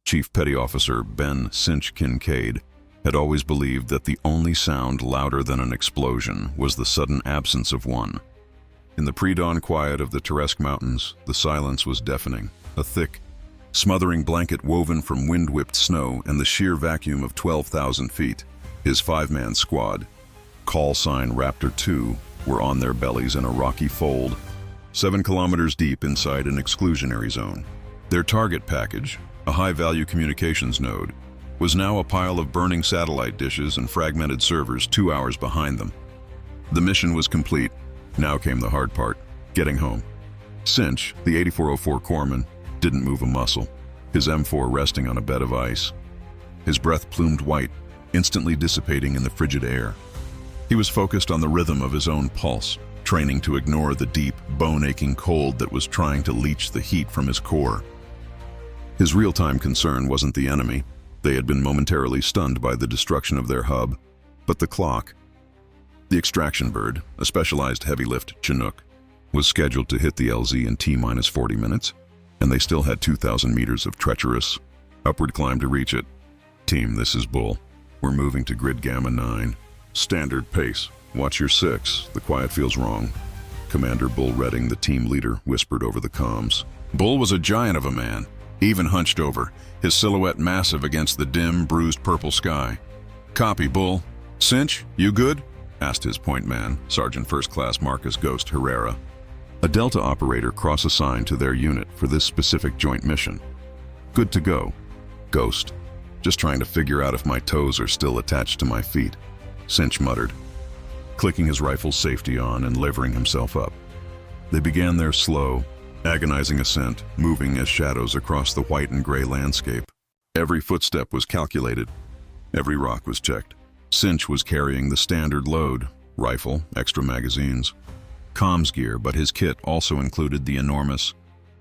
Chief Petty Officer Ben Cinch Kincaid had always believed that the only sound louder than an explosion was the sudden absence of one. In the pre-dawn quiet of the Teresk Mountains, the silence was deafening, a thick, smothering blanket woven from wind-whipped snow and the sheer vacuum of 12,000 feet. His five-man squad, call sign Raptor 2, were on their bellies in a rocky fold, 7 kilometers deep inside an exclusionary zone. Their target package, a high-value communications node, was now a pile of burning satellite dishes and fragmented servers 2 hours behind them. The mission was complete. Now came the hard part, getting home. Cinch, the 8404 corpsman, didn't move a muscle, his M4 resting on a bed of ice. His breath plumed white, instantly dissipating in the frigid air. He was focused on the rhythm of his own pulse, training to ignore the deep, bone-aching cold that was trying to leach the heat from his core. His real-time concern wasn't the enemy. They had been momentarily stunned by the destruction of their hub, but the clock. The extraction bird, a specialized heavy-lift Chinook, was scheduled to hit the LZ in T-minus 40 minutes, and they still had 2,000 meters of treacherous, upward climb to reach it. Team, this is Bull. We're moving to grid Gamma 9. Standard pace. Watch your 6. The quiet feels wrong. Commander Bull Redding, the team leader, whispered over the comms. Bull was a giant of a man, even hunched over, his silhouette massive against the dim, bruised purple sky. Copy, Bull. Cinch, you good? Asked his point man, Sergeant First Class Marcus Ghost Herrera, a Delta operator cross-assigned to their unit for this specific joint mission. Good to go. Ghost. Just trying to figure out if my toes are still attached to my feet, Cinch muttered, clicking his rifle's safety on and levering himself up. They began their slow, agonizing ascent, moving as shadows across the white and gray landscape. Every footstep was calculated. Every rock was checked. Cinch was carrying the standard load, rifle, extra magazines, comms gear, but his kit also included the enormous,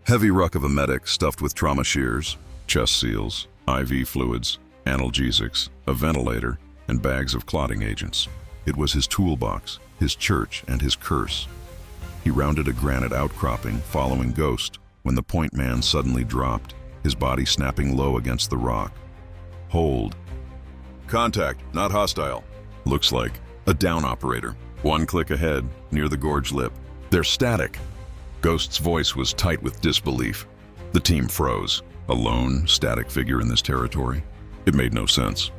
heavy ruck of a medic stuffed with trauma shears, chest seals, IV fluids, analgesics, a ventilator, and bags of clotting agents. It was his toolbox, his church, and his curse. He rounded a granite outcropping, following Ghost, when the point man suddenly dropped, his body snapping low against the rock. Hold. Contact, not hostile. Looks like a down operator. One click ahead, near the gorge lip. They're static. Ghost's voice was tight with disbelief. The team froze. A lone, static figure in this territory? It made no sense.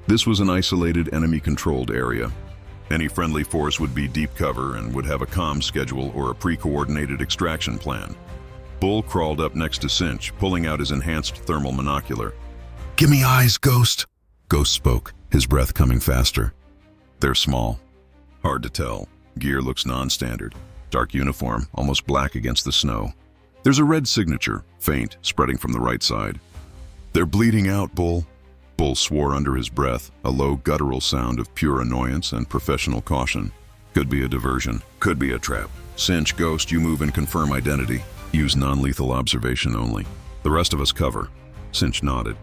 This was an isolated, enemy-controlled area. Any friendly force would be deep cover and would have a comm schedule or a pre-coordinated extraction plan. Bull crawled up next to Cinch, pulling out his enhanced thermal monocular. "Give me eyes, Ghost!" Ghost spoke, his breath coming faster. They're small. Hard to tell. Gear looks non-standard. Dark uniform, almost black against the snow. There's a red signature, faint, spreading from the right side. "They're bleeding out, Bull." Bull swore under his breath, a low guttural sound of pure annoyance and professional caution. Could be a diversion, could be a trap. Cinch, Ghost, you move and confirm identity. Use non-lethal observation only. The rest of us cover. Cinch nodded,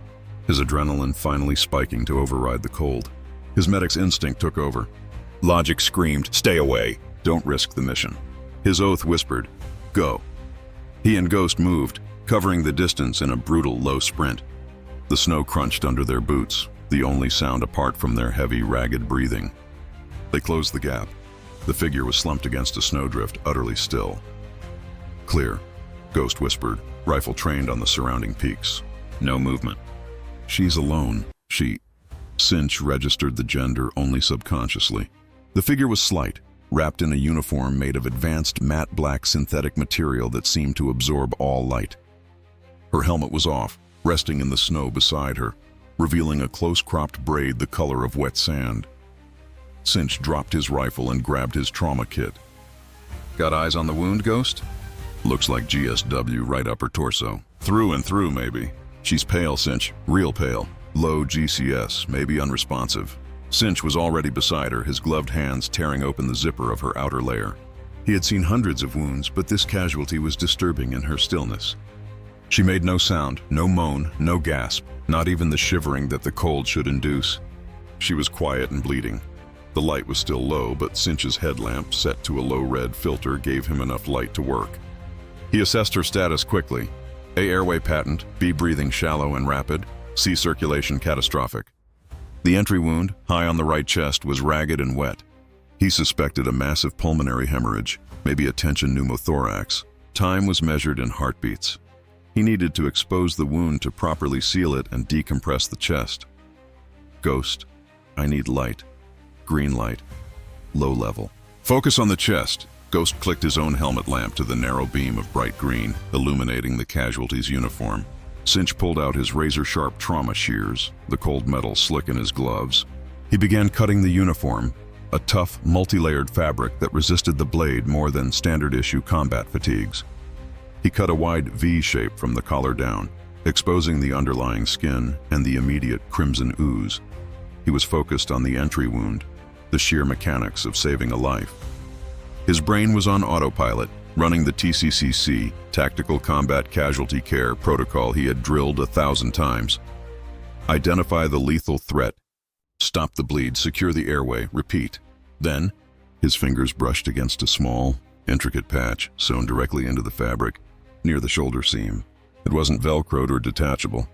his adrenaline finally spiking to override the cold. His medic's instinct took over. Logic screamed, "Stay away. Don't risk the mission." His oath whispered, "Go." He and Ghost moved, covering the distance in a brutal low sprint. The snow crunched under their boots, the only sound apart from their heavy, ragged breathing. They closed the gap. The figure was slumped against a snowdrift, utterly still. "Clear," Ghost whispered, rifle trained on the surrounding peaks. No movement. "She's alone. She..." Cinch registered the gender only subconsciously. The figure was slight, wrapped in a uniform made of advanced matte black synthetic material that seemed to absorb all light. Her helmet was off, resting in the snow beside her, revealing a close-cropped braid the color of wet sand. Cinch dropped his rifle and grabbed his trauma kit. "Got eyes on the wound, Ghost?" "Looks like GSW right upper torso. Through and through, maybe." "She's pale, Cinch. Real pale. Low GCS, maybe unresponsive." Cinch was already beside her, his gloved hands tearing open the zipper of her outer layer. He had seen hundreds of wounds, but this casualty was disturbing in her stillness. She made no sound, no moan, no gasp, not even the shivering that the cold should induce. She was quiet and bleeding. The light was still low, but Cinch's headlamp, set to a low red filter, gave him enough light to work. He assessed her status quickly. A. Airway patent, B. Breathing shallow and rapid, C. Circulation catastrophic. The entry wound, high on the right chest, was ragged and wet. He suspected a massive pulmonary hemorrhage, maybe a tension pneumothorax. Time was measured in heartbeats. He needed to expose the wound to properly seal it and decompress the chest. Ghost, I need light. Green light. Low level. Focus on the chest. Ghost clicked his own helmet lamp to the narrow beam of bright green, illuminating the casualty's uniform. Cinch pulled out his razor-sharp trauma shears, the cold metal slick in his gloves. He began cutting the uniform, a tough, multi-layered fabric that resisted the blade more than standard-issue combat fatigues. He cut a wide V shape from the collar down, exposing the underlying skin and the immediate crimson ooze. He was focused on the entry wound, the sheer mechanics of saving a life. His brain was on autopilot, running the TCCC, Tactical Combat Casualty Care protocol he had drilled 1,000 times. Identify the lethal threat. Stop the bleed, secure the airway, repeat. Then, his fingers brushed against a small, intricate patch sewn directly into the fabric, near the shoulder seam. It wasn't velcroed or detachable.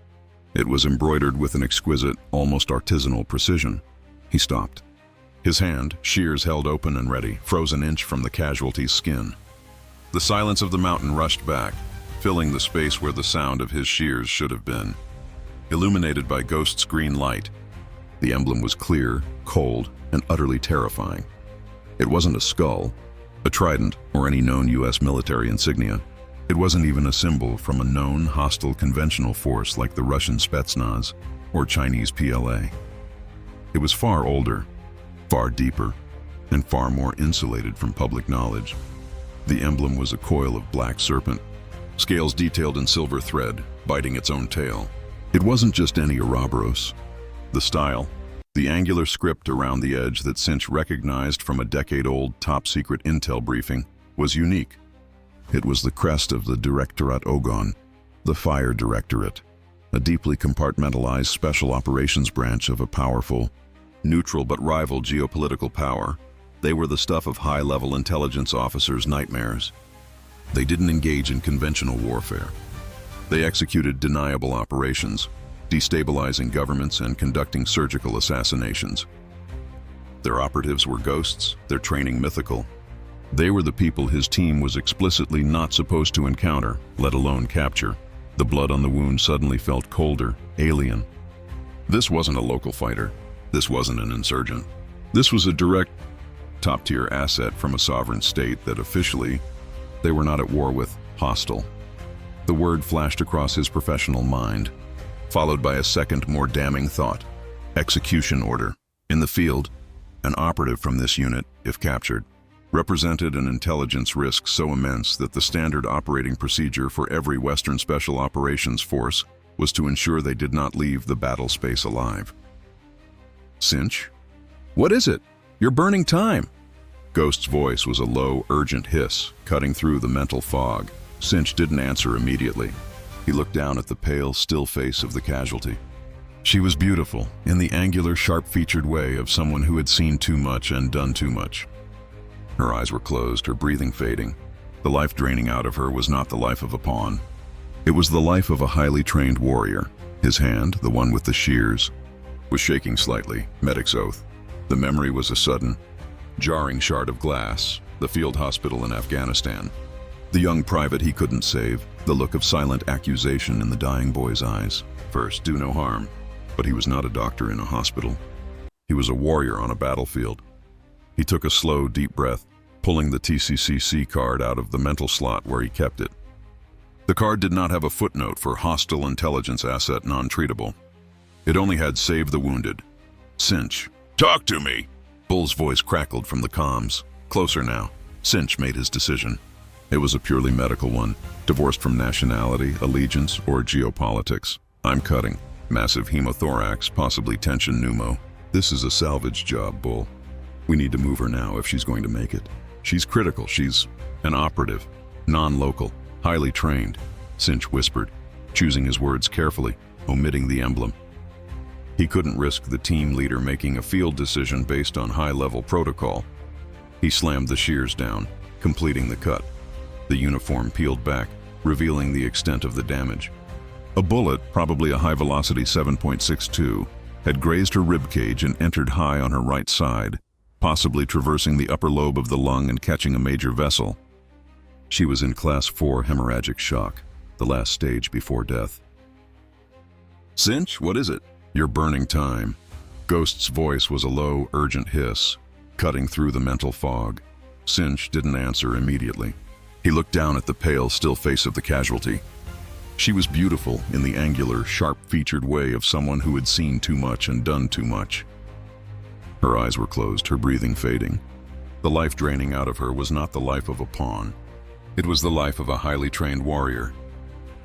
It was embroidered with an exquisite, almost artisanal precision. He stopped. His hand, shears held open and ready, froze an inch from the casualty's skin. The silence of the mountain rushed back, filling the space where the sound of his shears should have been. Illuminated by Ghost's green light, the emblem was clear, cold, and utterly terrifying. It wasn't a skull, a trident, or any known U.S. military insignia. It wasn't even a symbol from a known hostile conventional force like the Russian Spetsnaz or Chinese PLA. It was far older, far deeper, and far more insulated from public knowledge. The emblem was a coil of black serpent, scales detailed in silver thread, biting its own tail. It wasn't just any Ouroboros. The style, the angular script around the edge that Cinch recognized from a decade-old top-secret intel briefing, was unique. It was the crest of the Directorat Ogon, the Fire Directorate, a deeply compartmentalized special operations branch of a powerful, neutral but rival geopolitical power. They were the stuff of high-level intelligence officers' nightmares. They didn't engage in conventional warfare. They executed deniable operations, destabilizing governments and conducting surgical assassinations. Their operatives were ghosts, their training mythical. They were the people his team was explicitly not supposed to encounter, let alone capture. The blood on the wound suddenly felt colder, alien. This wasn't a local fighter. This wasn't an insurgent. This was a direct, top-tier asset from a sovereign state that officially, they were not at war with, hostile. The word flashed across his professional mind, followed by a second, more damning thought. Execution order. In the field, an operative from this unit, if captured, represented an intelligence risk so immense that the standard operating procedure for every Western Special Operations Force was to ensure they did not leave the battle space alive. Cinch? What is it? You're burning time. Ghost's voice was a low, urgent hiss, cutting through the mental fog. Cinch didn't answer immediately. He looked down at the pale, still face of the casualty. She was beautiful, in the angular, sharp-featured way of someone who had seen too much and done too much. Her eyes were closed, her breathing fading. The life draining out of her was not the life of a pawn. It was the life of a highly trained warrior. His hand, the one with the shears, was shaking slightly, medic's oath. The memory was a sudden, jarring shard of glass, the field hospital in Afghanistan. The young private he couldn't save, the look of silent accusation in the dying boy's eyes. First, do no harm. But he was not a doctor in a hospital. He was a warrior on a battlefield. He took a slow, deep breath, pulling the TCCC card out of the mental slot where he kept it. The card did not have a footnote for hostile intelligence asset non-treatable. It only had save the wounded. Cinch. Talk to me! Bull's voice crackled from the comms. Closer now. Cinch made his decision. It was a purely medical one, divorced from nationality, allegiance, or geopolitics. I'm cutting. Massive hemothorax, possibly tension pneumo. This is a salvage job, Bull. We need to move her now if she's going to make it. She's critical. She's an operative, non-local, highly trained, Cinch whispered, choosing his words carefully, omitting the emblem. He couldn't risk the team leader making a field decision based on high-level protocol. He slammed the shears down, completing the cut. The uniform peeled back, revealing the extent of the damage. A bullet, probably a high-velocity 7.62, had grazed her ribcage and entered high on her right side, possibly traversing the upper lobe of the lung and catching a major vessel. She was in Class 4 hemorrhagic shock, the last stage before death. "Cinch, what is it?" "You're burning time." Ghost's voice was a low, urgent hiss, cutting through the mental fog. Cinch didn't answer immediately. He looked down at the pale, still face of the casualty. She was beautiful in the angular, sharp-featured way of someone who had seen too much and done too much. Her eyes were closed, her breathing fading. The life draining out of her was not the life of a pawn. It was the life of a highly trained warrior.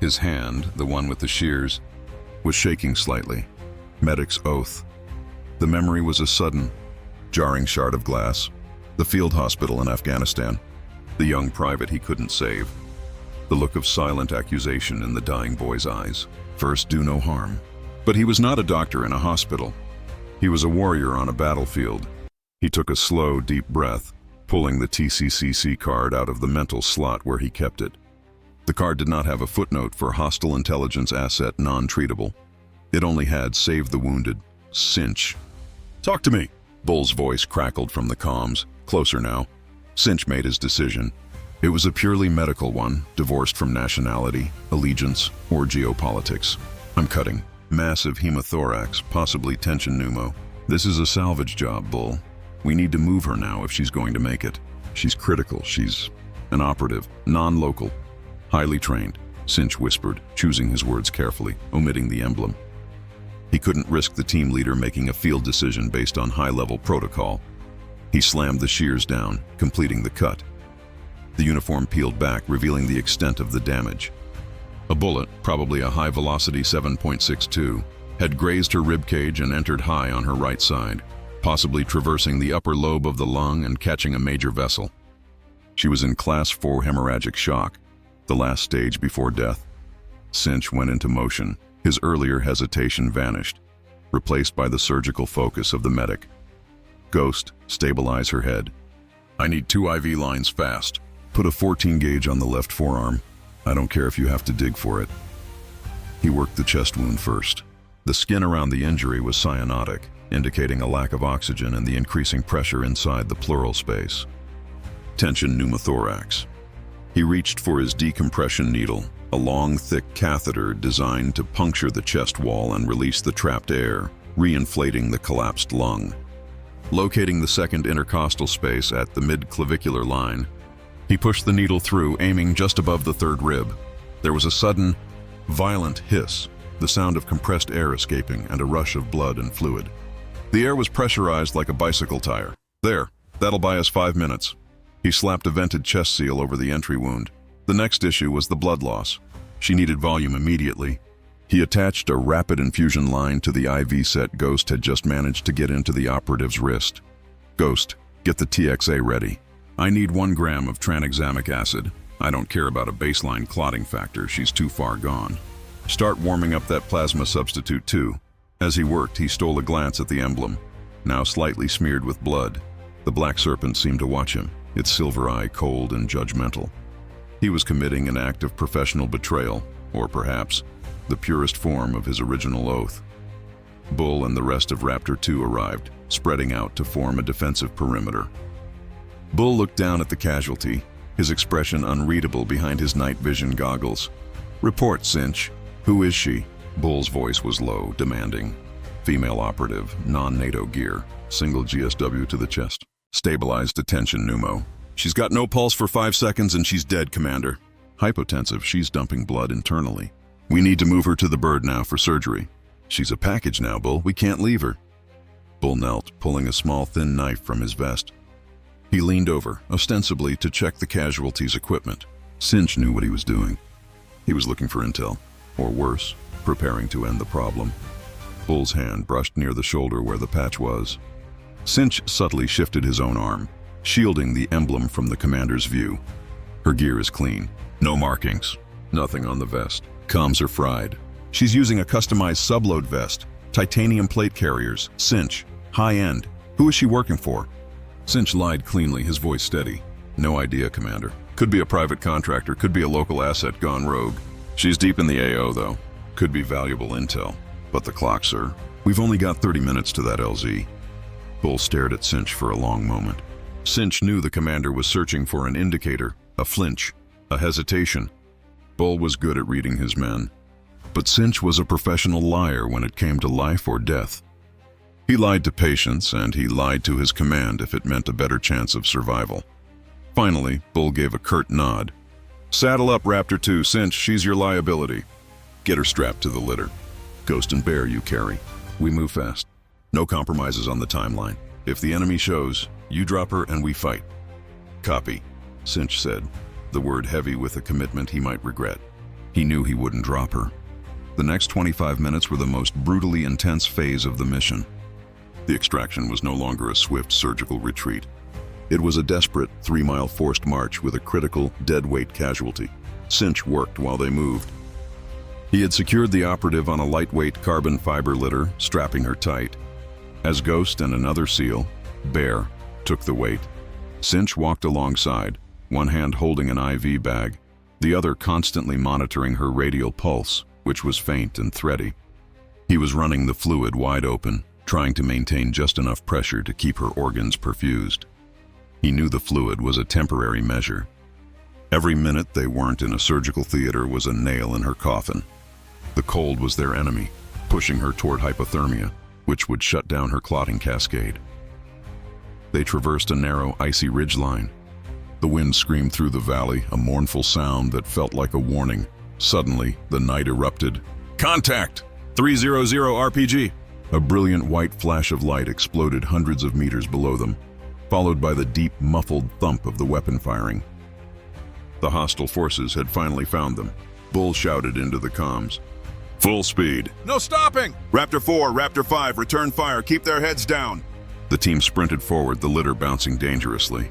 His hand, the one with the shears, was shaking slightly. Medic's oath. The memory was a sudden, jarring shard of glass. The field hospital in Afghanistan. The young private he couldn't save. The look of silent accusation in the dying boy's eyes. First, do no harm. But he was not a doctor in a hospital. He was a warrior on a battlefield. He took a slow, deep breath, pulling the TCCC card out of the mental slot where he kept it. The card did not have a footnote for hostile intelligence asset non-treatable. It only had save the wounded, Cinch. "Talk to me." Bull's voice crackled from the comms, closer now. Cinch made his decision. It was a purely medical one, divorced from nationality, allegiance, or geopolitics. "I'm cutting. Massive hemothorax, possibly tension pneumo. This is a salvage job, Bull. We need to move her now if she's going to make it. She's critical. She's an operative, non-local, highly trained," Cinch whispered, choosing his words carefully, omitting the emblem. He couldn't risk the team leader making a field decision based on high-level protocol. He slammed the shears down, completing the cut. The uniform peeled back, revealing the extent of the damage. A bullet, probably a high-velocity 7.62, had grazed her ribcage and entered high on her right side, possibly traversing the upper lobe of the lung and catching a major vessel. She was in Class 4 hemorrhagic shock, the last stage before death. Cinch went into motion. His earlier hesitation vanished, replaced by the surgical focus of the medic. "Ghost, stabilize her head. I need 2 IV lines fast. Put a 14 gauge on the left forearm. I don't care if you have to dig for it." He worked the chest wound first. The skin around the injury was cyanotic, indicating a lack of oxygen and the increasing pressure inside the pleural space. Tension pneumothorax. He reached for his decompression needle, a long, thick catheter designed to puncture the chest wall and release the trapped air, re-inflating the collapsed lung. Locating the second intercostal space at the mid-clavicular line, he pushed the needle through, aiming just above the third rib. There was a sudden, violent hiss, the sound of compressed air escaping and a rush of blood and fluid. The air was pressurized like a bicycle tire. "There, that'll buy us 5 minutes." He slapped a vented chest seal over the entry wound. The next issue was the blood loss. She needed volume immediately. He attached a rapid infusion line to the IV set Ghost had just managed to get into the operative's wrist. "Ghost, get the TXA ready. I need 1 gram of tranexamic acid. I don't care about a baseline clotting factor, she's too far gone. Start warming up that plasma substitute too." As he worked, he stole a glance at the emblem, now slightly smeared with blood. The black serpent seemed to watch him, its silver eye cold and judgmental. He was committing an act of professional betrayal, or perhaps the purest form of his original oath. Bull and the rest of Raptor 2 arrived, spreading out to form a defensive perimeter. Bull looked down at the casualty, his expression unreadable behind his night vision goggles. "Report, Cinch. Who is she?" Bull's voice was low, demanding. "Female operative, non-NATO gear, single GSW to the chest. Stabilized attention pneumo. She's got no pulse for 5 seconds and she's dead, Commander. Hypotensive, she's dumping blood internally. We need to move her to the bird now for surgery. She's a package now, Bull. We can't leave her." Bull knelt, pulling a small, thin knife from his vest. He leaned over, ostensibly to check the casualty's equipment. Cinch knew what he was doing. He was looking for intel, or worse, preparing to end the problem. Bull's hand brushed near the shoulder where the patch was. Cinch subtly shifted his own arm, shielding the emblem from the commander's view. "Her gear is clean. No markings. Nothing on the vest. Comms are fried. She's using a customized subload vest. Titanium plate carriers. Cinch. High-end. Who is she working for?" Cinch lied cleanly, his voice steady. "No idea, Commander. Could be a private contractor, could be a local asset gone rogue. She's deep in the AO, though. Could be valuable intel. But the clock, sir. We've only got 30 minutes to that LZ. Bull stared at Cinch for a long moment. Cinch knew the commander was searching for an indicator, a flinch, a hesitation. Bull was good at reading his men. But Cinch was a professional liar when it came to life or death. He lied to patients, and he lied to his command if it meant a better chance of survival. Finally, Bull gave a curt nod. "Saddle up, Raptor 2, Cinch, she's your liability. Get her strapped to the litter. Ghost and Bear you carry. We move fast. No compromises on the timeline. If the enemy shows, you drop her and we fight." "Copy," Cinch said, the word heavy with a commitment he might regret. He knew he wouldn't drop her. The next 25 minutes were the most brutally intense phase of the mission. The extraction was no longer a swift surgical retreat. It was a desperate 3-mile forced march with a critical deadweight casualty. Cinch worked while they moved. He had secured the operative on a lightweight carbon fiber litter, strapping her tight. As Ghost and another SEAL, Bear, took the weight, Cinch walked alongside, one hand holding an IV bag, the other constantly monitoring her radial pulse, which was faint and thready. He was running the fluid wide open, trying to maintain just enough pressure to keep her organs perfused. He knew the fluid was a temporary measure. Every minute they weren't in a surgical theater was a nail in her coffin. The cold was their enemy, pushing her toward hypothermia, which would shut down her clotting cascade. They traversed a narrow, icy ridgeline. The wind screamed through the valley, a mournful sound that felt like a warning. Suddenly, the night erupted. "Contact! 300 RPG!" A brilliant white flash of light exploded hundreds of meters below them, followed by the deep, muffled thump of the weapon firing. The hostile forces had finally found them. Bull shouted into the comms. "Full speed. No stopping! Raptor 4, Raptor 5, return fire, keep their heads down!" The team sprinted forward, the litter bouncing dangerously.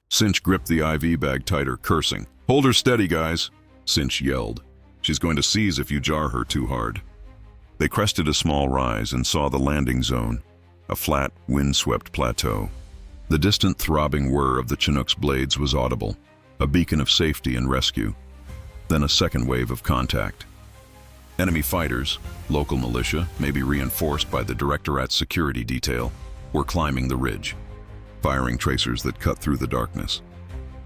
Cinch gripped the IV bag tighter, cursing. "Hold her steady, guys," Cinch yelled. "She's going to seize if you jar her too hard." They crested a small rise and saw the landing zone, a flat, wind-swept plateau. The distant throbbing whir of the Chinook's blades was audible, a beacon of safety and rescue. Then a second wave of contact. Enemy fighters, local militia, maybe reinforced by the Directorate's security detail, were climbing the ridge, firing tracers that cut through the darkness.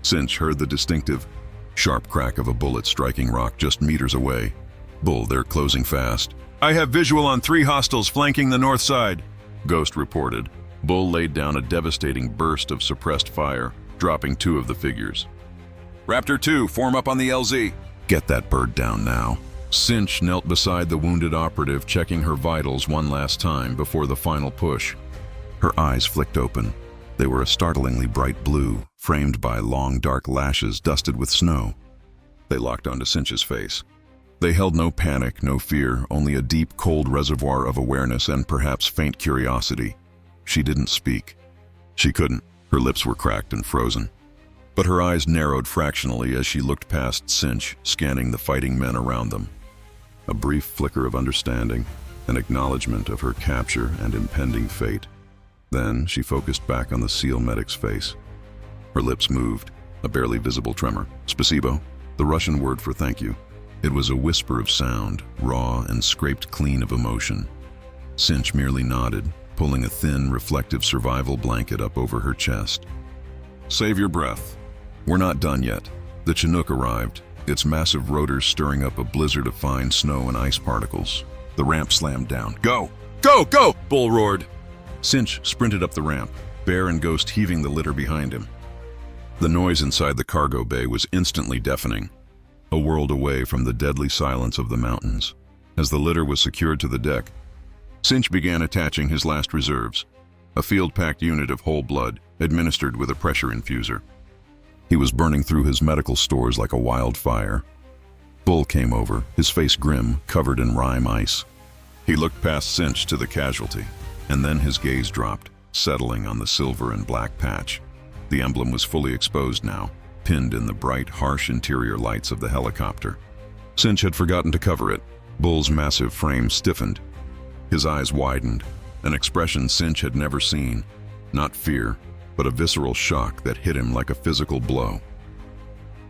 Cinch heard the distinctive, sharp crack of a bullet striking rock just meters away. "Bull, they're closing fast." "I have visual on 3 hostiles flanking the north side," Ghost reported. Bull laid down a devastating burst of suppressed fire, dropping 2 of the figures. "Raptor 2, form up on the LZ." "Get that bird down now." Cinch knelt beside the wounded operative, checking her vitals one last time before the final push. Her eyes flicked open. They were a startlingly bright blue, framed by long dark lashes dusted with snow. They locked onto Cinch's face. They held no panic, no fear, only a deep, cold reservoir of awareness and perhaps faint curiosity. She didn't speak. She couldn't. Her lips were cracked and frozen. But her eyes narrowed fractionally as she looked past Cinch, scanning the fighting men around them. A brief flicker of understanding, an acknowledgement of her capture and impending fate. Then she focused back on the SEAL medic's face. Her lips moved, a barely visible tremor. "Spasibo," the Russian word for thank you. It was a whisper of sound, raw and scraped clean of emotion. Cinch merely nodded, pulling a thin, reflective survival blanket up over her chest. "Save your breath. We're not done yet." The Chinook arrived, its massive rotors stirring up a blizzard of fine snow and ice particles. The ramp slammed down. "Go! Go! Go!" Bull roared. Cinch sprinted up the ramp, Bear and Ghost heaving the litter behind him. The noise inside the cargo bay was instantly deafening, a world away from the deadly silence of the mountains. As the litter was secured to the deck, Cinch began attaching his last reserves, a field-packed unit of whole blood administered with a pressure infuser. He was burning through his medical stores like a wildfire. Bull came over, his face grim, covered in rime ice. He looked past Cinch to the casualty, and then his gaze dropped, settling on the silver and black patch. The emblem was fully exposed now, pinned in the bright, harsh interior lights of the helicopter. Cinch had forgotten to cover it. Bull's massive frame stiffened. His eyes widened, an expression Cinch had never seen. Not fear, but a visceral shock that hit him like a physical blow.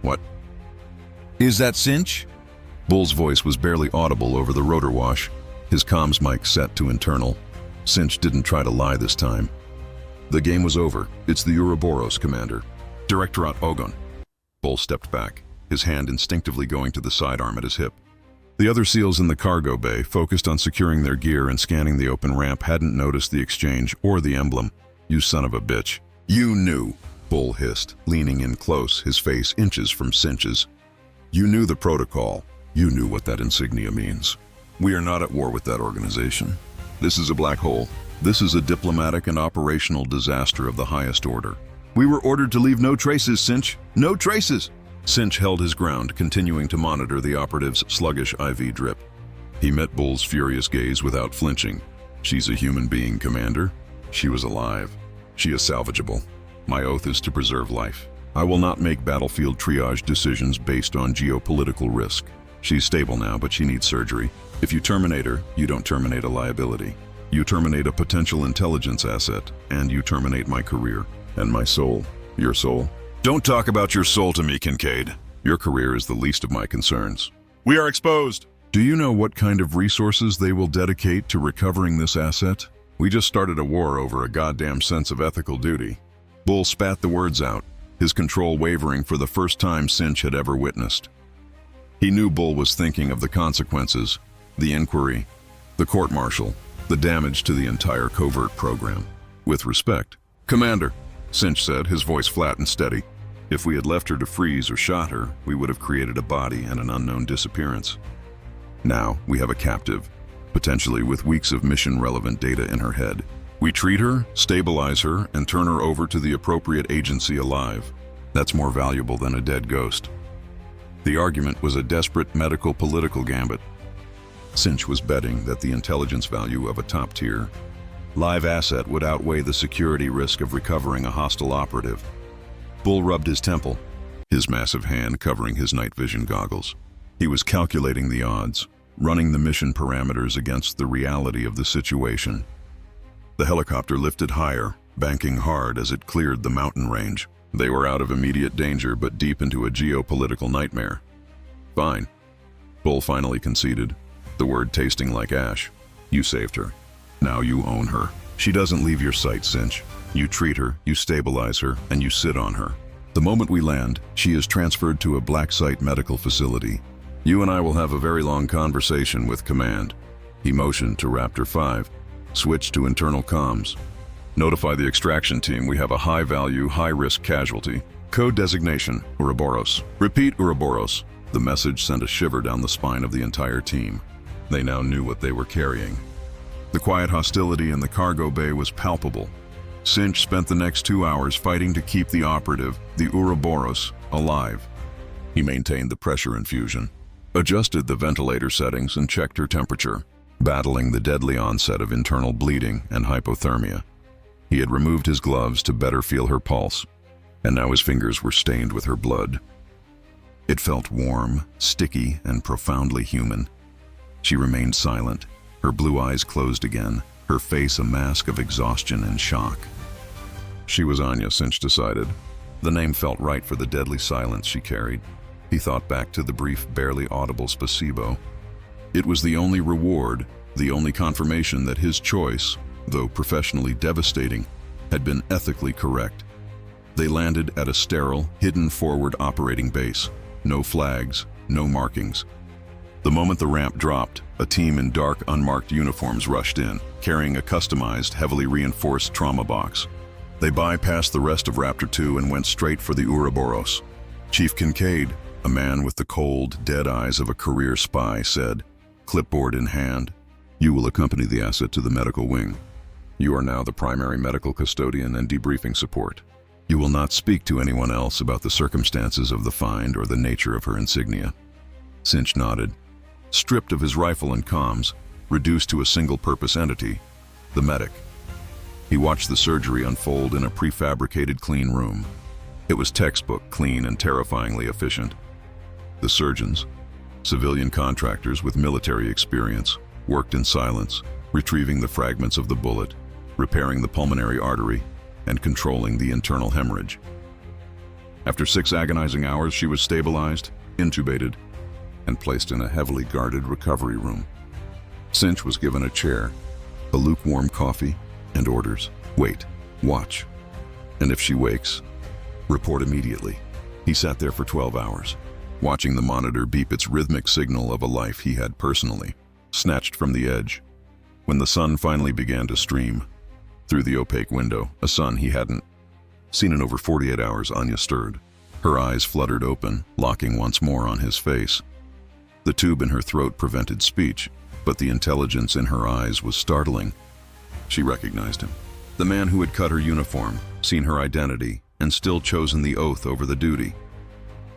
What? Is that Cinch? Bull's voice was barely audible over the rotor wash, his comms mic set to internal. Cinch didn't try to lie this time. The game was over. It's the Ouroboros, Commander. Directorat Ogon. Bull stepped back, his hand instinctively going to the sidearm at his hip. The other SEALs in the cargo bay, focused on securing their gear and scanning the open ramp, hadn't noticed the exchange or the emblem. You son of a bitch. You knew, Bull hissed, leaning in close, his face inches from Cinch's. You knew the protocol. You knew what that insignia means. We are not at war with that organization. This is a black hole. This is a diplomatic and operational disaster of the highest order. We were ordered to leave no traces, Cinch. No traces! Cinch held his ground, continuing to monitor the operative's sluggish IV drip. He met Bull's furious gaze without flinching. She's a human being, Commander. She was alive. She is salvageable. My oath is to preserve life. I will not make battlefield triage decisions based on geopolitical risk. She's stable now, but she needs surgery. If you terminate her, you don't terminate a liability. You terminate a potential intelligence asset, and you terminate my career. And my soul. Your soul? Don't talk about your soul to me, Kincaid. Your career is the least of my concerns. We are exposed. Do you know what kind of resources they will dedicate to recovering this asset? We just started a war over a goddamn sense of ethical duty. Bull spat the words out, his control wavering for the first time Cinch had ever witnessed. He knew Bull was thinking of the consequences, the inquiry, the court-martial, the damage to the entire covert program. With respect, Commander, Cinch said, his voice flat and steady. If we had left her to freeze or shot her, we would have created a body and an unknown disappearance. Now, we have a captive, potentially with weeks of mission-relevant data in her head. We treat her, stabilize her, and turn her over to the appropriate agency alive. That's more valuable than a dead ghost. The argument was a desperate medical-political gambit. Cinch was betting that the intelligence value of a top-tier live asset would outweigh the security risk of recovering a hostile operative. Bull rubbed his temple, his massive hand covering his night vision goggles. He was calculating the odds, running the mission parameters against the reality of the situation. The helicopter lifted higher, banking hard as it cleared the mountain range. They were out of immediate danger, but deep into a geopolitical nightmare. Fine. Bull finally conceded, the word tasting like ash. You saved her. Now you own her. She doesn't leave your sight, Cinch. You treat her, you stabilize her, and you sit on her. The moment we land, she is transferred to a black site medical facility. You and I will have a very long conversation with command. He motioned to Raptor 5. Switch to internal comms. Notify the extraction team we have a high-value, high-risk casualty. Code designation, Ouroboros. Repeat, Ouroboros. The message sent a shiver down the spine of the entire team. They now knew what they were carrying. The quiet hostility in the cargo bay was palpable. Cinch spent the next 2 hours fighting to keep the operative, the Ouroboros, alive. He maintained the pressure infusion, adjusted the ventilator settings, and checked her temperature, battling the deadly onset of internal bleeding and hypothermia. He had removed his gloves to better feel her pulse, and now his fingers were stained with her blood. It felt warm, sticky, and profoundly human. She remained silent, her blue eyes closed again, her face a mask of exhaustion and shock. She was Anya, Cinch decided. The name felt right for the deadly silence she carried. He thought back to the brief, barely audible spasibo. It was the only reward, the only confirmation that his choice, though professionally devastating, had been ethically correct. They landed at a sterile, hidden forward operating base. No flags, no markings. The moment the ramp dropped, a team in dark, unmarked uniforms rushed in, carrying a customized, heavily reinforced trauma box. They bypassed the rest of Raptor 2 and went straight for the Ouroboros. Chief Kincaid, a man with the cold, dead eyes of a career spy, said, clipboard in hand, "You will accompany the asset to the medical wing. You are now the primary medical custodian and debriefing support. You will not speak to anyone else about the circumstances of the find or the nature of her insignia." Cinch nodded. Stripped of his rifle and comms, reduced to a single-purpose entity, the medic. He watched the surgery unfold in a prefabricated clean room. It was textbook clean and terrifyingly efficient. The surgeons, civilian contractors with military experience, worked in silence, retrieving the fragments of the bullet, repairing the pulmonary artery, and controlling the internal hemorrhage. After 6 agonizing hours, she was stabilized, intubated, and placed in a heavily guarded recovery room. Cinch was given a chair, a lukewarm coffee, and orders. Wait, watch, and if she wakes, report immediately. He sat there for 12 hours, watching the monitor beep its rhythmic signal of a life he had personally snatched from the edge. When the sun finally began to stream through the opaque window, a sun he hadn't seen in over 48 hours, Anya stirred. Her eyes fluttered open, locking once more on his face. The tube in her throat prevented speech, but the intelligence in her eyes was startling. She recognized him. The man who had cut her uniform, seen her identity, and still chosen the oath over the duty.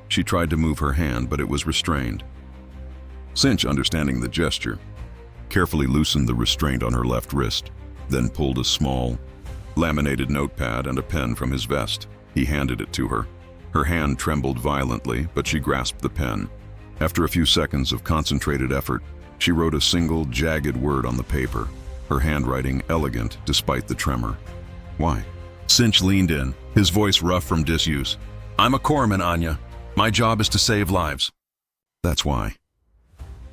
She tried to move her hand, but it was restrained. Cinch, understanding the gesture, carefully loosened the restraint on her left wrist, then pulled a small, laminated notepad and a pen from his vest. He handed it to her. Her hand trembled violently, but she grasped the pen. After a few seconds of concentrated effort, she wrote a single, jagged word on the paper, her handwriting elegant despite the tremor. Why? Cinch leaned in, his voice rough from disuse. I'm a corpsman, Anya. My job is to save lives. That's why.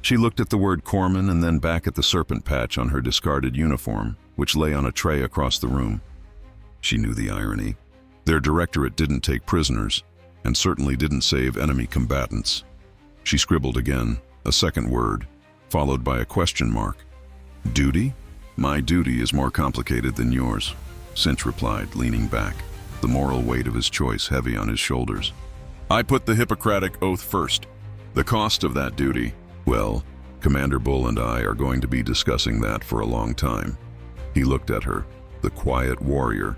She looked at the word corpsman and then back at the serpent patch on her discarded uniform, which lay on a tray across the room. She knew the irony. Their directorate didn't take prisoners, and certainly didn't save enemy combatants. She scribbled again, a second word, followed by a question mark. Duty? My duty is more complicated than yours, Cinch replied, leaning back, the moral weight of his choice heavy on his shoulders. I put the Hippocratic Oath first. The cost of that duty, well, Commander Bull and I are going to be discussing that for a long time. He looked at her, the quiet warrior,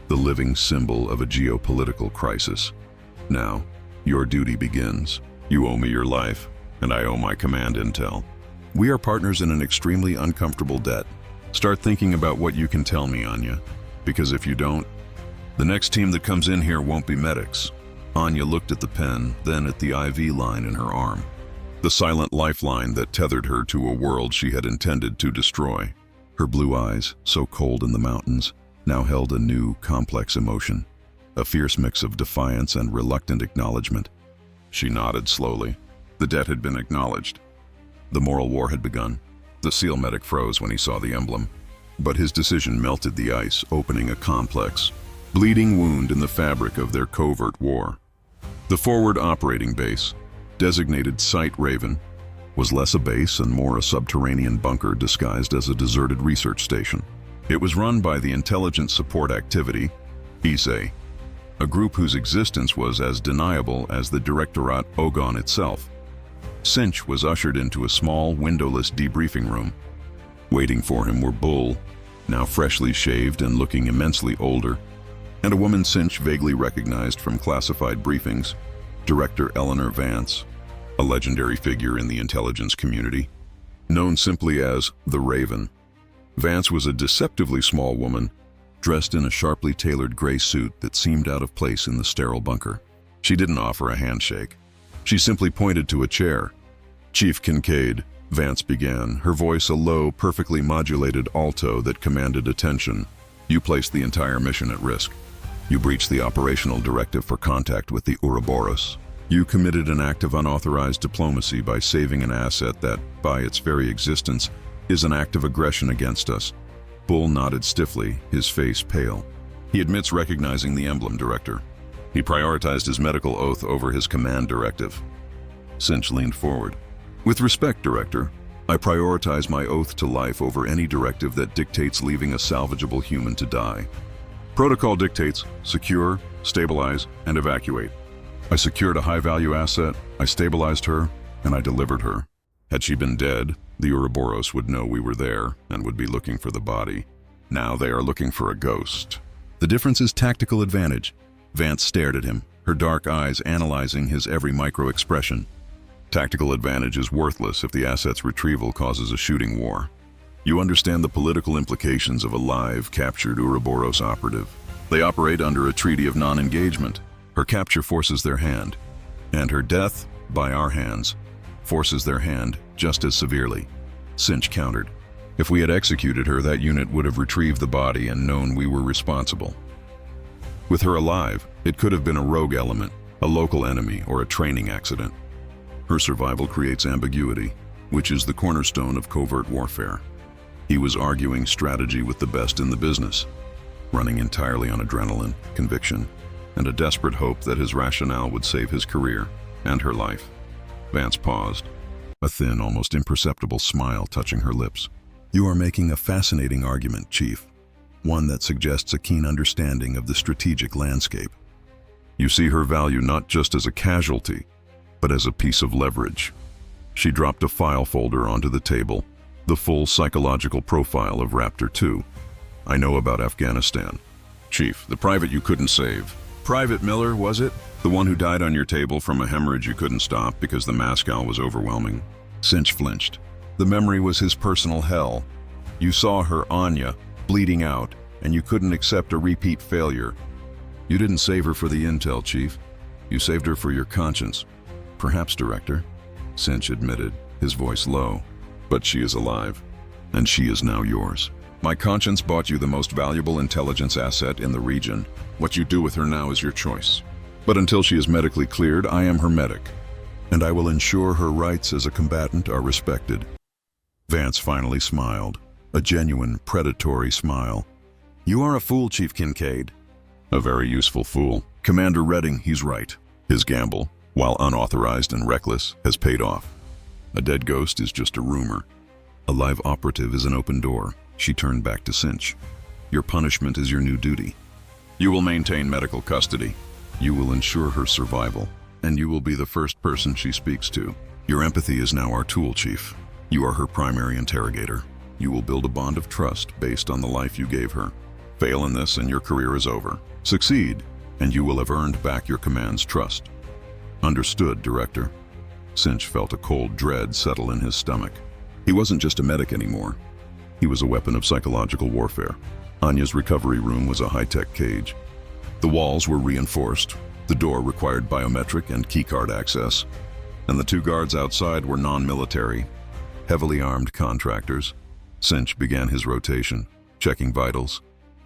the living symbol of a geopolitical crisis. Now, your duty begins. You owe me your life, and I owe my command intel. We are partners in an extremely uncomfortable debt. Start thinking about what you can tell me, Anya, because if you don't, the next team that comes in here won't be medics. Anya looked at the pen, then at the IV line in her arm, the silent lifeline that tethered her to a world she had intended to destroy. Her blue eyes, so cold in the mountains, now held a new, complex emotion, a fierce mix of defiance and reluctant acknowledgement. She nodded slowly. The debt had been acknowledged. The moral war had begun. The SEAL medic froze when he saw the emblem, but his decision melted the ice, opening a complex, bleeding wound in the fabric of their covert war. The forward operating base, designated Site Raven, was less a base and more a subterranean bunker disguised as a deserted research station. It was run by the Intelligence Support Activity, ISA, a group whose existence was as deniable as the Directorat Ogon itself. Cinch was ushered into a small, windowless debriefing room. Waiting for him were Bull, now freshly shaved and looking immensely older, and a woman Cinch vaguely recognized from classified briefings, Director Eleanor Vance, a legendary figure in the intelligence community, known simply as the Raven. Vance was a deceptively small woman, dressed in a sharply tailored gray suit that seemed out of place in the sterile bunker. She didn't offer a handshake. She simply pointed to a chair. Chief Kincaid, Vance began, her voice a low, perfectly modulated alto that commanded attention. You placed the entire mission at risk. You breached the operational directive for contact with the Ouroboros. You committed an act of unauthorized diplomacy by saving an asset that, by its very existence, is an act of aggression against us. Bull nodded stiffly, his face pale. He admits recognizing the Emblem director. He prioritized his medical oath over his command directive. Cinch leaned forward. With respect, Director, I prioritize my oath to life over any directive that dictates leaving a salvageable human to die. Protocol dictates secure, stabilize, and evacuate. I secured a high-value asset, I stabilized her, and I delivered her. Had she been dead, the Ouroboros would know we were there and would be looking for the body. Now they are looking for a ghost. The difference is tactical advantage. Vance stared at him, her dark eyes analyzing his every micro-expression. Tactical advantage is worthless if the asset's retrieval causes a shooting war. You understand the political implications of a live, captured Ouroboros operative. They operate under a treaty of non-engagement. Her capture forces their hand, and her death, by our hands, forces their hand just as severely. Cinch countered. If we had executed her, that unit would have retrieved the body and known we were responsible. With her alive, it could have been a rogue element, a local enemy, or a training accident. Her survival creates ambiguity, which is the cornerstone of covert warfare. He was arguing strategy with the best in the business, running entirely on adrenaline, conviction, and a desperate hope that his rationale would save his career and her life. Vance paused, a thin, almost imperceptible smile touching her lips. "You are making a fascinating argument, Chief, one that suggests a keen understanding of the strategic landscape. You see her value not just as a casualty, but as a piece of leverage." She dropped a file folder onto the table, the full psychological profile of Raptor 2. "I know about Afghanistan. Chief, the private you couldn't save. Private Miller, was it? The one who died on your table from a hemorrhage you couldn't stop because the Moscow was overwhelming?" Cinch flinched. "The memory was his personal hell. You saw her, Anya, bleeding out, and you couldn't accept a repeat failure. You didn't save her for the intel, Chief. You saved her for your conscience." "Perhaps, Director," Cinch admitted, his voice low. "But she is alive, and she is now yours. My conscience bought you the most valuable intelligence asset in the region. What you do with her now is your choice. But until she is medically cleared, I am her medic, and I will ensure her rights as a combatant are respected." Vance finally smiled, a genuine, predatory smile. "You are a fool, Chief Kincaid." "A very useful fool. Commander Redding, he's right. His gamble, while unauthorized and reckless, has paid off. A dead ghost is just a rumor. A live operative is an open door." She turned back to Cinch. "Your punishment is your new duty. You will maintain medical custody. You will ensure her survival, and you will be the first person she speaks to. Your empathy is now our tool, Chief. You are her primary interrogator. You will build a bond of trust based on the life you gave her. Fail in this and your career is over. Succeed, and you will have earned back your command's trust." "Understood, Director." Cinch felt a cold dread settle in his stomach. He wasn't just a medic anymore. He was a weapon of psychological warfare. Anya's recovery room was a high-tech cage. The walls were reinforced, the door required biometric and keycard access, and the two guards outside were non-military, heavily armed contractors. Cinch began his rotation, checking vitals,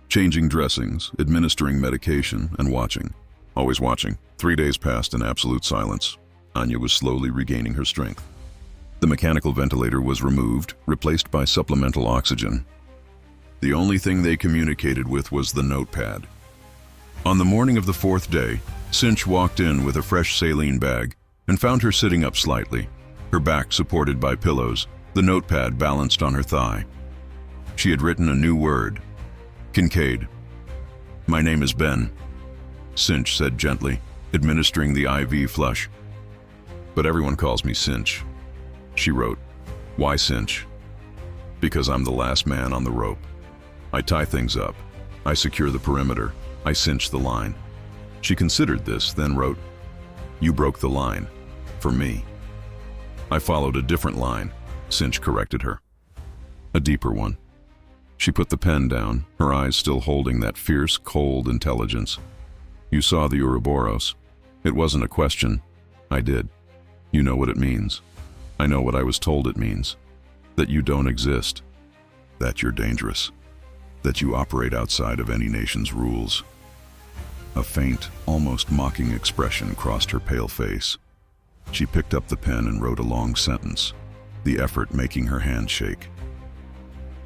changing dressings, administering medication, and watching. Always watching. 3 days passed in absolute silence. Anya was slowly regaining her strength. The mechanical ventilator was removed, replaced by supplemental oxygen. The only thing they communicated with was the notepad. On the morning of the 4th day, Cinch walked in with a fresh saline bag and found her sitting up slightly, her back supported by pillows, the notepad balanced on her thigh. She had written a new word. "Kincaid." "My name is Ben," Cinch said gently, administering the IV flush. "But everyone calls me Cinch," she wrote. "Why Cinch?" "Because I'm the last man on the rope. I tie things up. I secure the perimeter. I cinch the line." She considered this, then wrote, "You broke the line. For me." "I followed a different line," Cinch corrected her. "A deeper one." She put the pen down, her eyes still holding that fierce, cold intelligence. "You saw the Ouroboros. It wasn't a question. I did. You know what it means. I know what I was told it means. That you don't exist. That you're dangerous. That you operate outside of any nation's rules." A faint, almost mocking expression crossed her pale face. She picked up the pen and wrote a long sentence, the effort making her hand shake.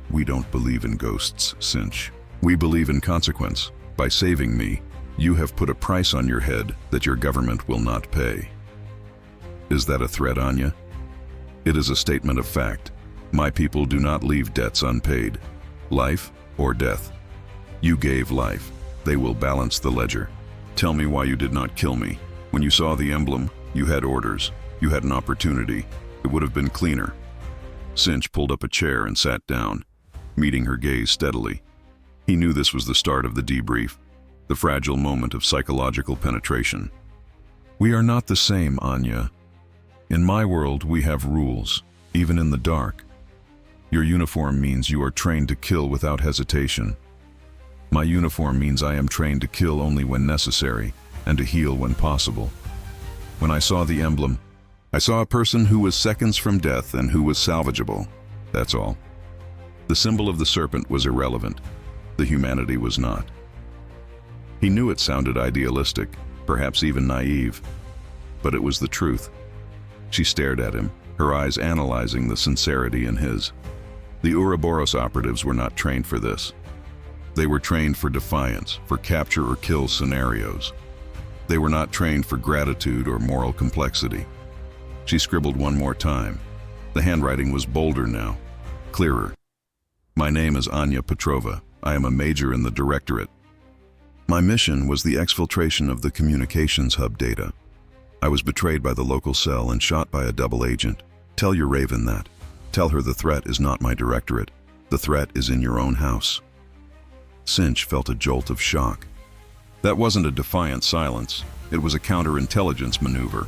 "We don't believe in ghosts, Cinch. We believe in consequence. By saving me, you have put a price on your head that your government will not pay." Is that a threat, Anya? It is a statement of fact. My people do not leave debts unpaid. Life or death. You gave life. They will balance the ledger. Tell me why you did not kill me. When you saw the emblem, you had orders. You had an opportunity. It would have been cleaner. Cinch pulled up a chair and sat down, meeting her gaze steadily. He knew this was the start of the debrief, the fragile moment of psychological penetration. "We are not the same, Anya. In my world, we have rules, even in the dark. Your uniform means you are trained to kill without hesitation. My uniform means I am trained to kill only when necessary and to heal when possible. When I saw the emblem, I saw a person who was seconds from death and who was salvageable. That's all. The symbol of the serpent was irrelevant. The humanity was not." He knew it sounded idealistic, perhaps even naive. But it was the truth. She stared at him, her eyes analyzing the sincerity in his. The Ouroboros operatives were not trained for this. They were trained for defiance, for capture or kill scenarios. They were not trained for gratitude or moral complexity. She scribbled one more time. The handwriting was bolder now, clearer. My name is Anya Petrova. I am a major in the directorate. My mission was the exfiltration of the communications hub data. I was betrayed by the local cell and shot by a double agent. Tell your Raven that. Tell her the threat is not my directorate. The threat is in your own house. Cinch felt a jolt of shock. That wasn't a defiant silence. It was a counterintelligence maneuver.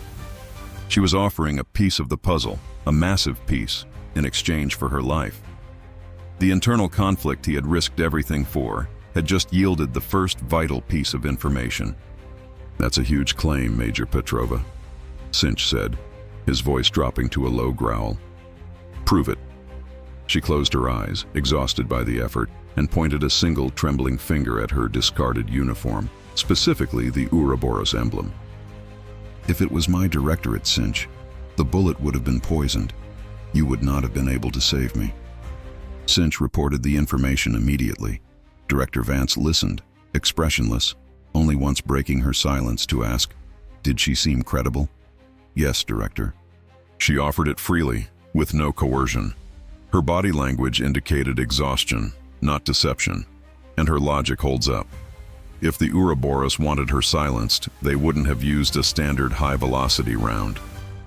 She was offering a piece of the puzzle, a massive piece, in exchange for her life. The internal conflict he had risked everything for had just yielded the first vital piece of information. That's a huge claim, Major Petrova, Cinch said, his voice dropping to a low growl. Prove it. She closed her eyes, exhausted by the effort, and pointed a single trembling finger at her discarded uniform, specifically the Ouroboros emblem. If it was my directorate, Cinch, the bullet would have been poisoned. You would not have been able to save me. Cinch reported the information immediately. Director Vance listened, expressionless, only once breaking her silence to ask, did she seem credible? Yes, Director. She offered it freely, with no coercion. Her body language indicated exhaustion, not deception, and her logic holds up. If the Ouroboros wanted her silenced, they wouldn't have used a standard high-velocity round.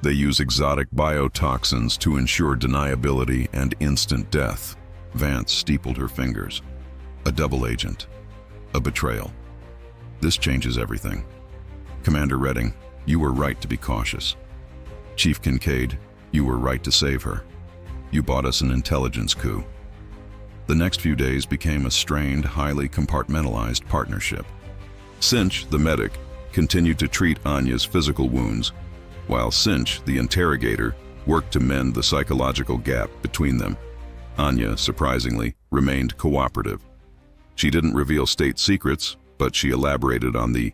They use exotic biotoxins to ensure deniability and instant death. Vance steepled her fingers. A double agent. A betrayal. This changes everything. Commander Redding, you were right to be cautious. Chief Kincaid, you were right to save her. You bought us an intelligence coup. The next few days became a strained, highly compartmentalized partnership. Cinch, the medic, continued to treat Anya's physical wounds, while Cinch, the interrogator, worked to mend the psychological gap between them. Anya, surprisingly, remained cooperative. She didn't reveal state secrets, but she elaborated on the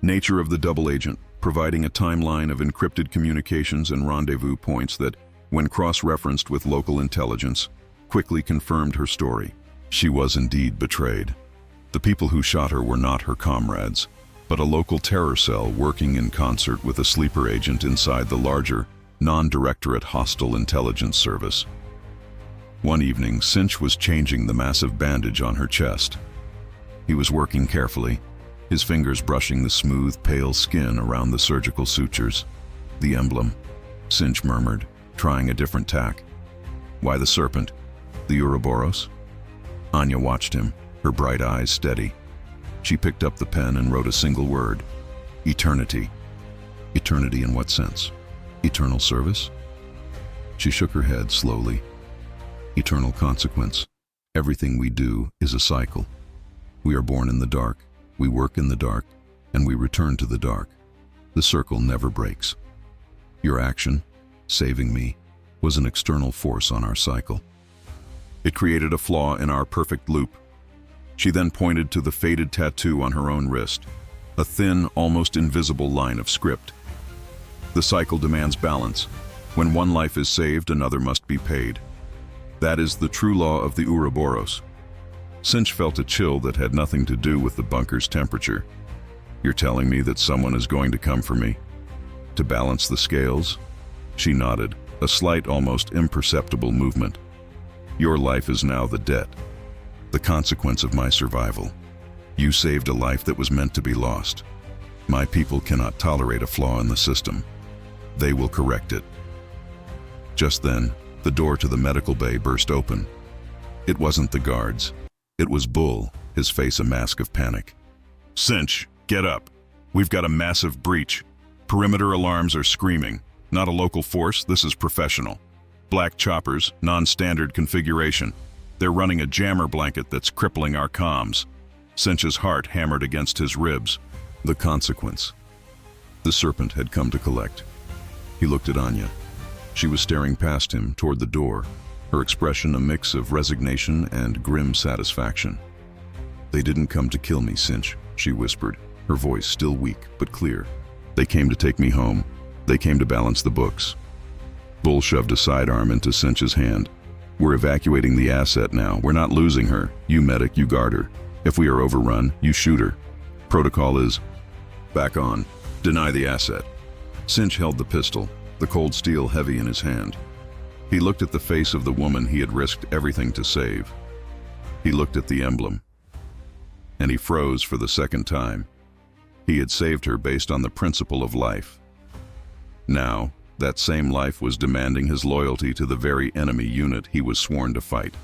nature of the double agent, providing a timeline of encrypted communications and rendezvous points that, when cross-referenced with local intelligence, quickly confirmed her story. She was indeed betrayed. The people who shot her were not her comrades, but a local terror cell working in concert with a sleeper agent inside the larger, non-directorate hostile intelligence service. One evening, Cinch was changing the massive bandage on her chest. He was working carefully, his fingers brushing the smooth, pale skin around the surgical sutures. The emblem, Cinch murmured, trying a different tack. Why the serpent? The Ouroboros? Anya watched him, her bright eyes steady. She picked up the pen and wrote a single word. Eternity. Eternity in what sense? Eternal service? She shook her head slowly. Eternal consequence. Everything we do is a cycle. We are born in the dark, we work in the dark, and we return to the dark. The circle never breaks. Your action, saving me, was an external force on our cycle. It created a flaw in our perfect loop. She then pointed to the faded tattoo on her own wrist, a thin, almost invisible line of script. The cycle demands balance. When one life is saved, another must be paid. That is the true law of the Ouroboros. Cinch felt a chill that had nothing to do with the bunker's temperature. You're telling me that someone is going to come for me? To balance the scales? She nodded, a slight, almost imperceptible movement. Your life is now the debt, the consequence of my survival. You saved a life that was meant to be lost. My people cannot tolerate a flaw in the system. They will correct it. Just then, the door to the medical bay burst open. It wasn't the guards. It was Bull, his face a mask of panic. Cinch, get up. We've got a massive breach. Perimeter alarms are screaming. Not a local force, this is professional. Black choppers, non-standard configuration. They're running a jammer blanket that's crippling our comms. Cinch's heart hammered against his ribs. The consequence. The serpent had come to collect. He looked at Anya. She was staring past him toward the door, her expression a mix of resignation and grim satisfaction. They didn't come to kill me, Cinch, she whispered. her voice still weak but clear. "They came to take me home. They came to balance the books." Bull shoved a sidearm into Cinch's hand. "We're evacuating the asset now. We're not losing her. You medic, you guard her. If we are overrun, you shoot her. Protocol is back on. Deny the asset." Cinch held the pistol, the cold steel heavy in his hand. He looked at the face of the woman he had risked everything to save. He looked at the emblem. And he froze for the second time. He had saved her based on the principle of life. Now, that same life was demanding his loyalty to the very enemy unit he was sworn to fight.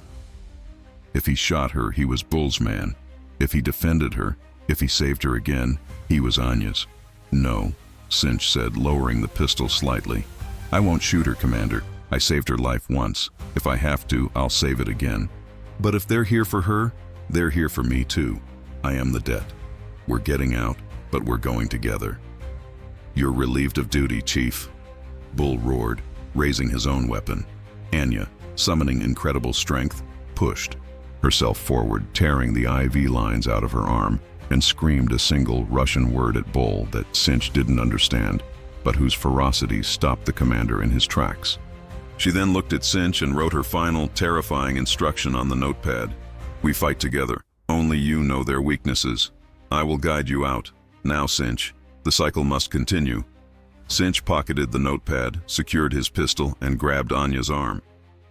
If he shot her, he was Bull's man. If he defended her, if he saved her again, he was Anya's. "No," Cinch said, lowering the pistol slightly. "I won't shoot her, Commander. I saved her life once. If I have to, I'll save it again. But if they're here for her, they're here for me too. I am the debt. We're getting out, but we're going together." "You're relieved of duty, Chief," Bull roared, raising his own weapon. Anya, summoning incredible strength, pushed herself forward, tearing the IV lines out of her arm, and screamed a single Russian word at Bull that Cinch didn't understand, but whose ferocity stopped the commander in his tracks. She then looked at Cinch and wrote her final, terrifying instruction on the notepad. "We fight together. Only you know their weaknesses. I will guide you out. Now, Cinch, the cycle must continue." Cinch pocketed the notepad, secured his pistol, and grabbed Anya's arm.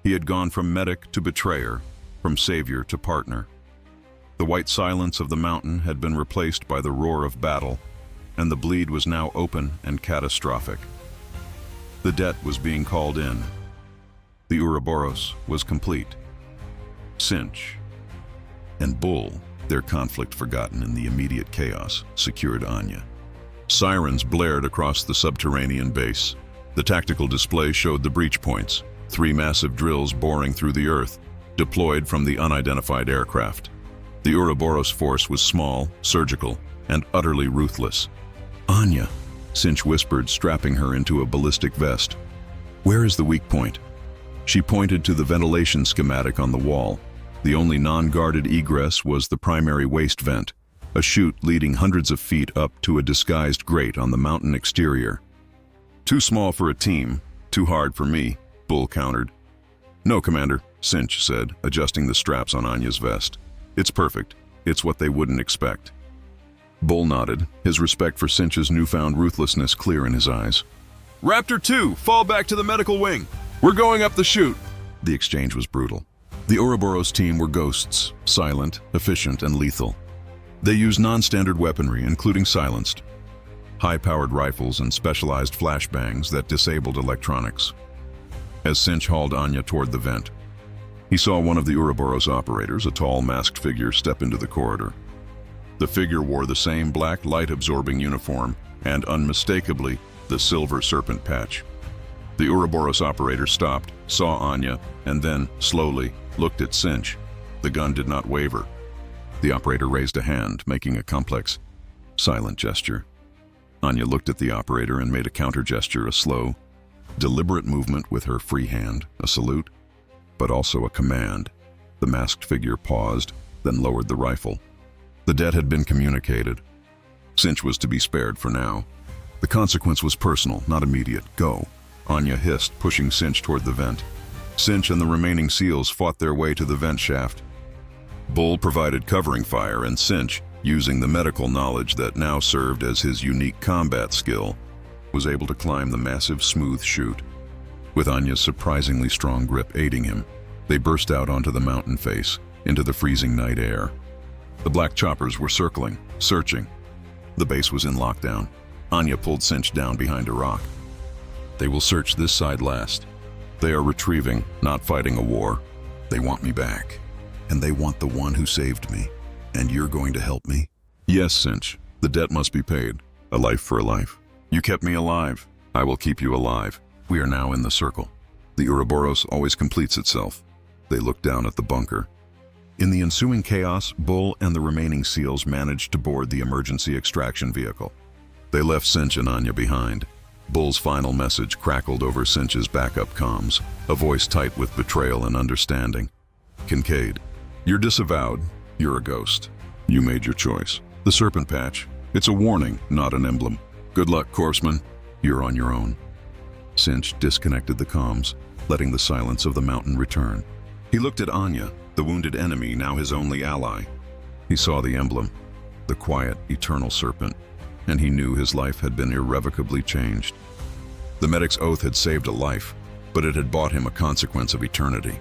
He had gone from medic to betrayer, from savior to partner. The white silence of the mountain had been replaced by the roar of battle, and the bleed was now open and catastrophic. The debt was being called in. The Ouroboros was complete. Cinch and Bull, their conflict forgotten in the immediate chaos, secured Anya. Sirens blared across the subterranean base. The tactical display showed the breach points, 3 massive drills boring through the earth, deployed from the unidentified aircraft. The Ouroboros force was small, surgical, and utterly ruthless. "Anya," Cinch whispered, strapping her into a ballistic vest. "Where is the weak point?" She pointed to the ventilation schematic on the wall. The only non-guarded egress was the primary waste vent, a chute leading hundreds of feet up to a disguised grate on the mountain exterior. "Too small for a team, too hard for me," Bull countered. "No, Commander," Cinch said, adjusting the straps on Anya's vest. "It's perfect. It's what they wouldn't expect." Bull nodded, his respect for Cinch's newfound ruthlessness clear in his eyes. "Raptor 2, fall back to the medical wing. We're going up the chute." The exchange was brutal. The Ouroboros team were ghosts, silent, efficient, and lethal. They used non-standard weaponry, including silenced, high-powered rifles and specialized flashbangs that disabled electronics. As Cinch hauled Anya toward the vent, he saw one of the Ouroboros operators, a tall, masked figure, step into the corridor. The figure wore the same black light-absorbing uniform and, unmistakably, the silver serpent patch. The Ouroboros operator stopped, saw Anya, and then, slowly, looked at Cinch. The gun did not waver. The operator raised a hand, making a complex, silent gesture. Anya looked at the operator and made a counter gesture, a slow, deliberate movement with her free hand, a salute, but also a command. The masked figure paused, then lowered the rifle. The debt had been communicated. Cinch was to be spared for now. The consequence was personal, not immediate. "Go," Anya hissed, pushing Cinch toward the vent. Cinch and the remaining SEALs fought their way to the vent shaft. Bull provided covering fire, and Cinch, using the medical knowledge that now served as his unique combat skill, was able to climb the massive, smooth chute. With Anya's surprisingly strong grip aiding him, they burst out onto the mountain face, into the freezing night air. The black choppers were circling, searching. The base was in lockdown. Anya pulled Cinch down behind a rock. "They will search this side last. They are retrieving, not fighting a war. They want me back. And they want the one who saved me. And you're going to help me?" "Yes, Cinch. The debt must be paid. A life for a life. You kept me alive. I will keep you alive. We are now in the circle. The Ouroboros always completes itself." They looked down at the bunker. In the ensuing chaos, Bull and the remaining SEALs managed to board the emergency extraction vehicle. They left Cinch and Anya behind. Bull's final message crackled over Cinch's backup comms, a voice tight with betrayal and understanding. "Kincaid, you're disavowed. You're a ghost. You made your choice. The serpent patch, It's a warning, not an emblem. Good luck, corpseman. You're on your own. Cinch disconnected the comms, letting the silence of the mountain return. He looked at Anya, the wounded enemy, now his only ally. He saw the emblem, the quiet, eternal serpent, and he knew his life had been irrevocably changed. The medic's oath had saved a life, but it had bought him a consequence of eternity.